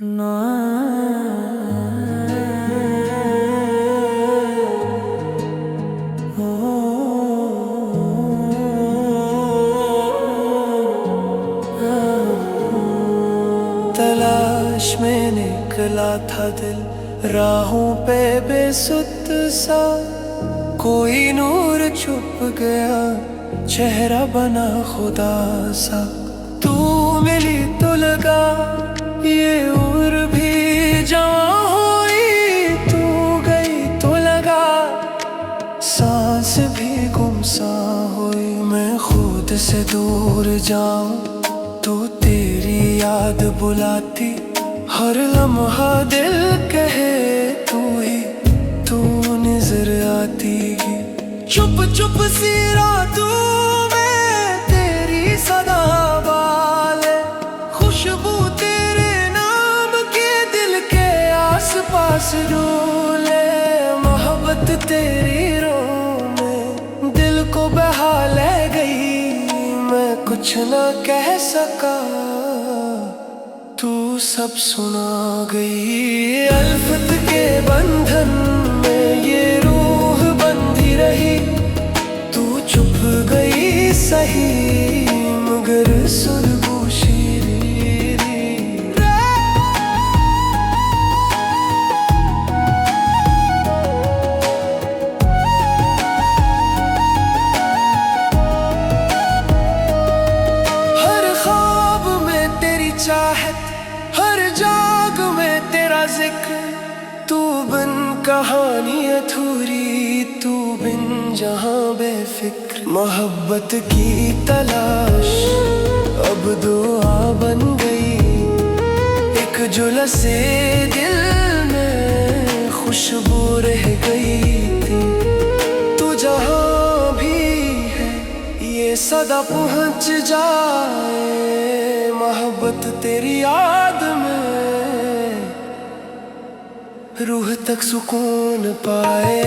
ना तलाश में निकला था दिल राहों पे बेसुध सा, कोई नूर छुप गया चेहरा बना खुदा सा। तू मिली तो लगा ये उम्र भी जवां हुई, तू गई तो लगा सांस भी गुमसा हुई। मैं खुद से दूर जाऊं तो तेरी याद बुलाती, हर लम्हा दिल कहे तू नजर आती। चुप चुप सी रातों में तेरी सदा वाले, खुशबू तेरे नाम के दिल के आस पास डोले। मोहब्बत तेरी रोह में दिल को बहा ले गई, मैं कुछ ना कह सका तू सब सुना गई। अल्फत के बंधन में ये रूह बंधी रही, तू चुप गई सही मगर सुलगू शीरी। हर ख्वाब में तेरी चाहत, हर जाग में तेरा जिक्र, तू बिन कहानी अधूरी, तू बिन जहां बेफिक्र। मोहब्बत की तलाश अब दुआ बन गई, एक जुलसे दिल में खुशबू रह गई थी। तू जहां भी है ये सदा पहुंच जाए, मोहब्बत तेरी याद में रूह तक सुकून पाए।